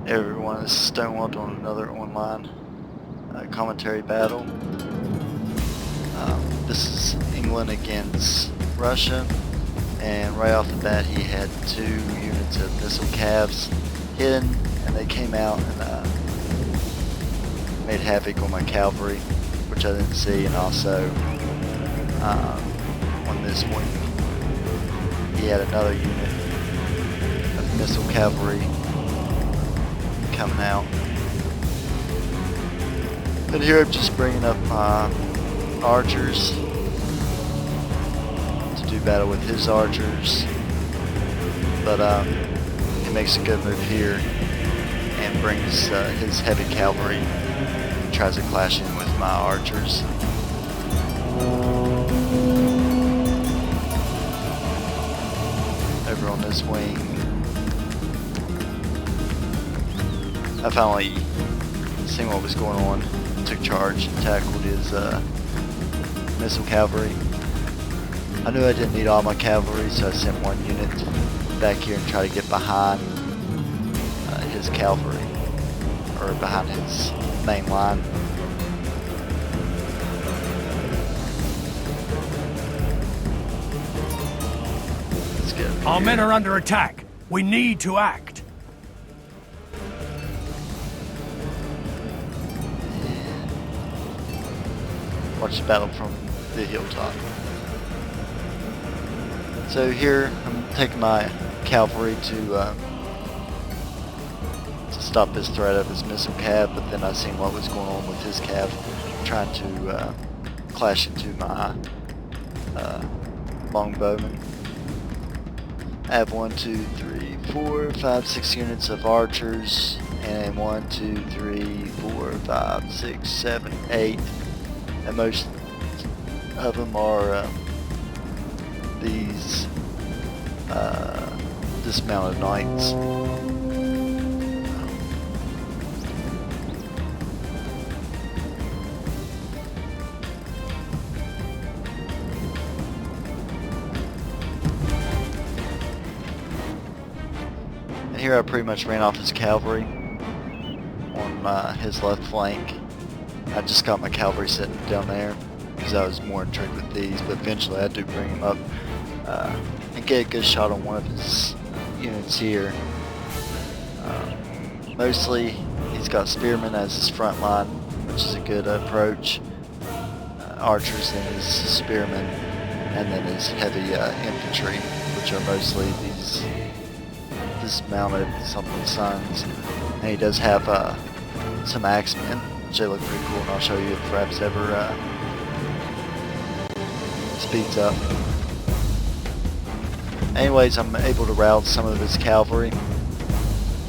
Everyone is Stonewalled on another online commentary battle. This is England against Russia, and right off the bat he had 2 units of missile calves hidden, and they came out and made havoc on my cavalry, which I didn't see, and also on this wing he had another unit of missile cavalry coming out. But here I'm just bringing up my archers to do battle with his archers. But he makes a good move here and brings his heavy cavalry and tries to clash in with my archers. Over on this wing, I finally seen what was going on, took charge and tackled his missile cavalry. I knew I didn't need all my cavalry, so I sent 1 unit back here and tried to get behind his cavalry, or behind his main line. Let's get over Our here. men are under attack. We need to act. Watch the battle from the hilltop. So here I'm taking my cavalry to stop this threat of his missile cav, but then I seen what was going on with his cav, trying to clash into my longbowmen. I have 1, 2, 3, 4, 5, 6 units of archers, and 1, 2, 3, 4, 5, 6, 7, 8. And most of them are these dismounted knights. And here I pretty much ran off his cavalry on his left flank. I just got my cavalry sitting down there because I was more intrigued with these, but eventually I do bring him up and get a good shot on one of his units here. Mostly he's got spearmen as his front line, which is a good approach. Archers and his spearmen, and then his heavy infantry, which are mostly these dismounted something sons. And he does have some axemen. They look pretty cool, and I'll show you if perhaps ever speeds up. Anyways, I'm able to rout some of his cavalry.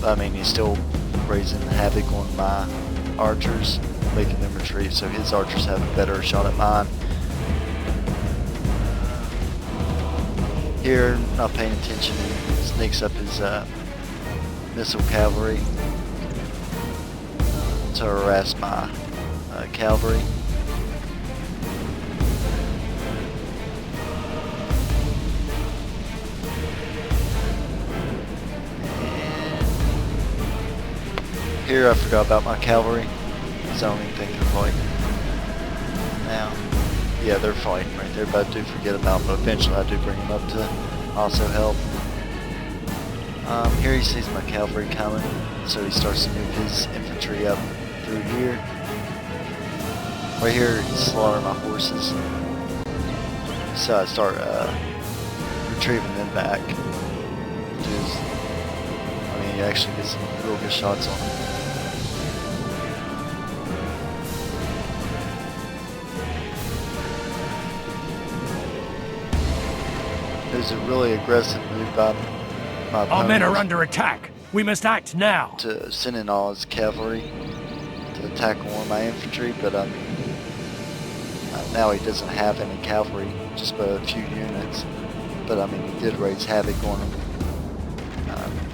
I mean, he's still raising havoc on my archers, making them retreat, so his archers have a better shot at mine. Here, not paying attention, he sneaks up his missile cavalry to harass my cavalry. And here I forgot about my cavalry, because I don't even think they're fighting now. Yeah, they're fighting right there, but I do forget about them, but eventually I do bring them up to also help. Here he sees my cavalry coming, so he starts to move his infantry up through here. Right here, he's slaughtering my horses. So I start retrieving them back. I mean, he actually gets some real good shots on them. It was a really aggressive move by my opponent. Our men are under attack. We must act now. To send in all his cavalry to attack one of my infantry, but now he doesn't have any cavalry, just but a few units. But I mean, he did raise havoc on them.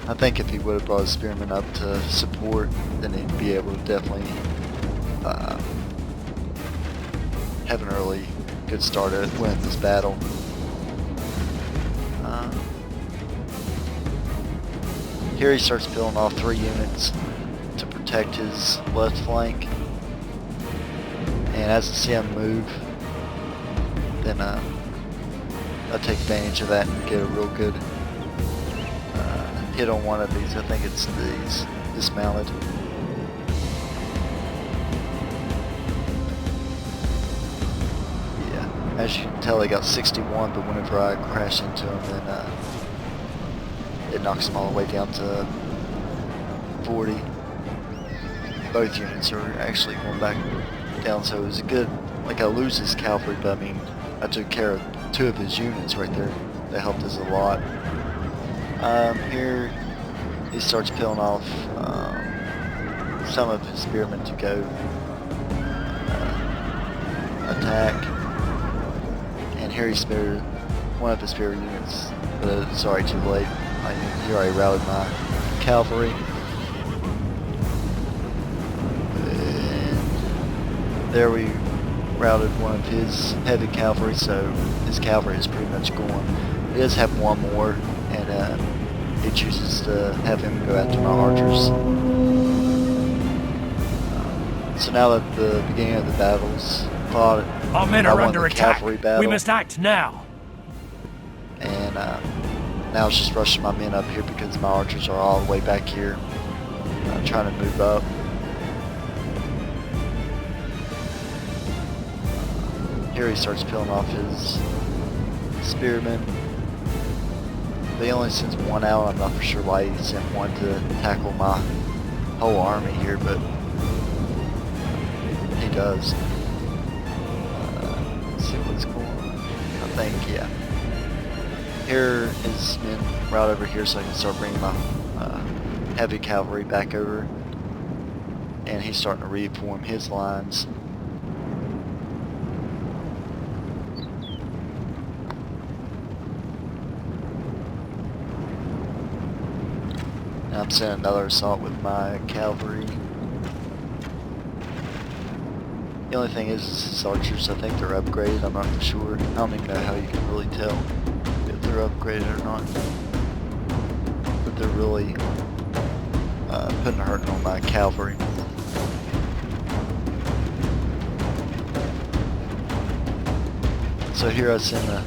I think if he would have brought his spearmen up to support, then he'd be able to definitely have an early good start at winning this battle. Here he starts peeling off 3 units protect his left flank. And as I see him move, then I'll take advantage of that and get a real good hit on one of these. I think it's these dismounted. Yeah, as you can tell, they got 61, but whenever I crash into them, then it knocks them all the way down to 40. Both units are actually going back down, so it was a good, like, I lose his cavalry, but I mean, I took care of 2 of his units right there. That helped us a lot. Here he starts peeling off some of his spearmen to go attack, and here he spared one of his spear units, but it's already too late. He already routed my cavalry. And there we routed one of his heavy cavalry, so his cavalry is pretty much gone. He does have one more, and he chooses to have him go after my archers. So now that the beginning of the battle's fought, Our men are under attack. Battle, we must act now. And now it's just rushing my men up here because my archers are all the way back here, trying to move up. Here he starts peeling off his spearmen. But he only sends one out. I'm not for sure why he sent one to tackle my whole army here, but he does. Let's see what's going on. I think, yeah. Here his men route over here so I can start bringing my heavy cavalry back over. And he's starting to reform his lines. I'm sending another assault with my cavalry. The only thing is his archers, I think they're upgraded, I'm not for sure. I don't even know how you can really tell if they're upgraded or not. But they're really putting a hurting on my cavalry. So here I send the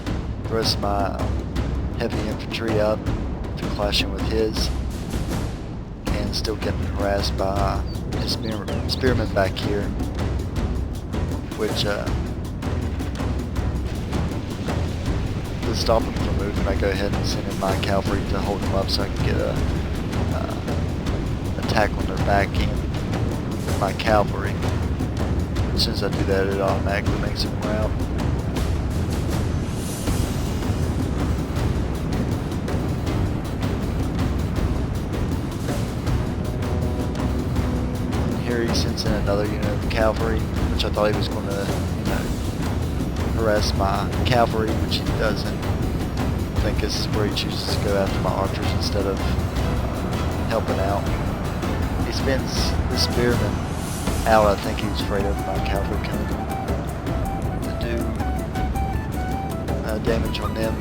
rest of my heavy infantry up to clashing with his. Still getting harassed by his spearmen back here, which to stop him from moving, I go ahead and send in my cavalry to hold them up so I can get a attack on their back end with my cavalry. As soon as I do that, it automatically makes them rout. He sends in another unit of cavalry, which I thought he was going to, harass my cavalry, which he doesn't. I think this is where he chooses to go after my archers instead of helping out. He spends the spearmen out. I think he was afraid of my cavalry coming to do damage on them.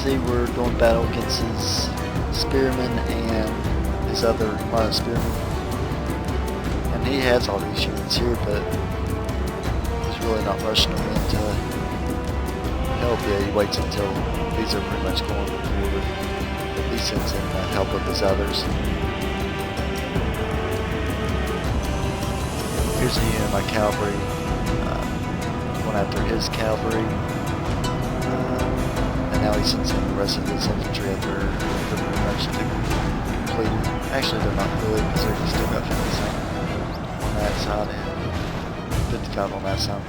See, we're doing battle against his spearmen and his other line of spearmen. And he has all these units here, but he's really not rushing them in to help. Yeah, he waits until these are pretty much going forward. He sends in help of his others. Here's a unit of my cavalry going after his cavalry. Now he sends in the rest of his infantry after they're pretty much completed. Actually, they're not really, because they've still got 57 on that side and 55 on that side.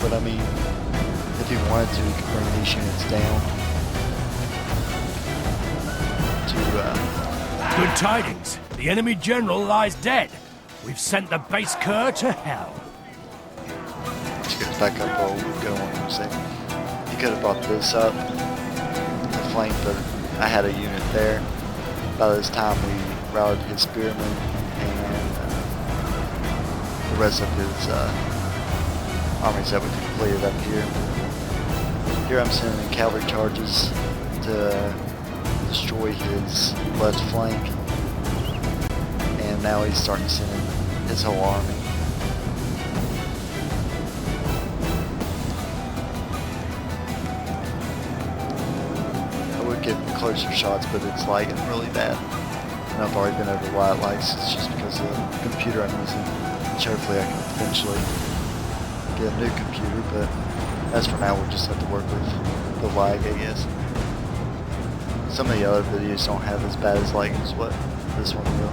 But I mean, if he wanted to, he could bring these units down to Good tidings. The enemy general lies dead. We've sent the base cur to hell. Let's get back up while we go on for a second. He could have brought this up, the flank, but I had a unit there. By this time we routed his spearmen and the rest of his armies that we completed up here. Here I'm sending cavalry charges to destroy his left flank, and now he's starting to send in his whole army. I would get closer shots, but it's lagging really bad. And I've already been over why it lags. It's just because of the computer I'm using, which hopefully I can eventually get a new computer, but as for now we'll just have to work with the lag, I guess. Some of the other videos don't have as bad as lag as what this one will.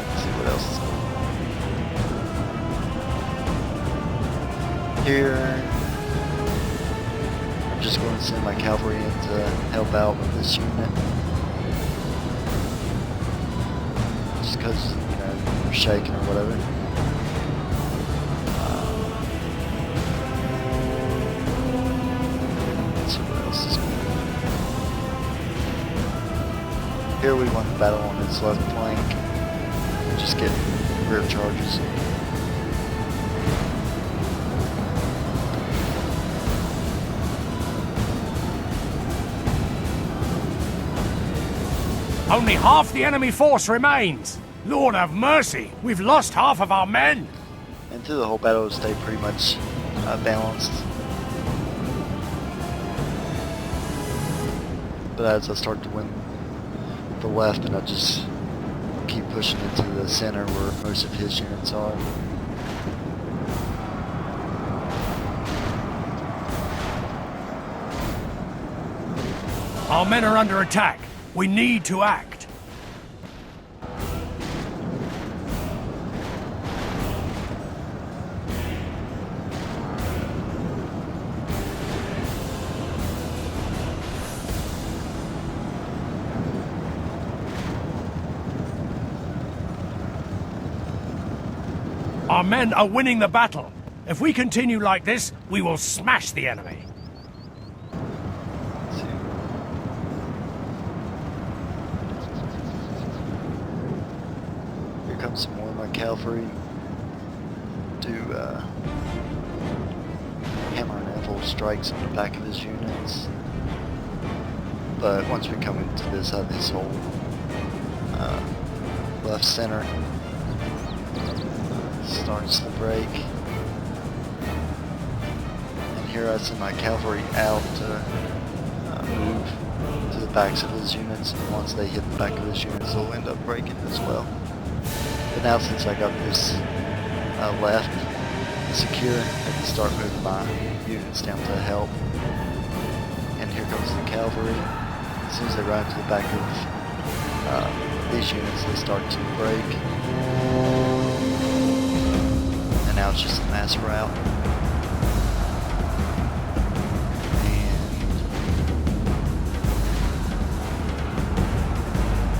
Let's see what else is here. I'm just going to send my cavalry in to help out with this unit. Just because, you know, we're shaking or whatever. Let's see what else is going on. Here we won the battle on his left flank. Just getting rear charges. Only half the enemy force remains. Lord have mercy, we've lost half of our men. And through the whole battle, it stayed pretty much balanced. But as I start to win the left, and I just keep pushing into the center where most of his units are. Our men are under attack. We need to act. Our men are winning the battle. If we continue like this, we will smash the enemy. Here comes some more of my cavalry to hammer and anvil strikes on the back of his units. But once we come into this whole left center starts to break. And here I send my cavalry out to move to the backs of his units, and once they hit the back of his units, they'll end up breaking as well. But now since I got this left secure, I can start moving my units down to help. And here comes the cavalry. As soon as they run to the back of these units, they start to break. And now it's just a mass rout.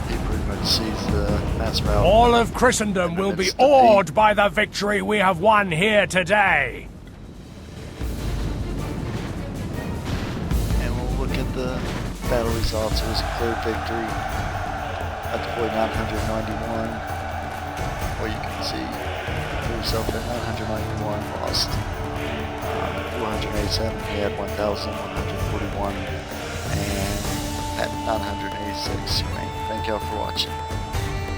And he pretty much sees the mass rout. All of Christendom will be awed by the victory we have won here today. And we'll look at the battle results. It was a clear victory. I deployed 991. Well, you can see for yourself that 991 lost 487. He had 1,141 and at 986 remain. Thank y'all for watching.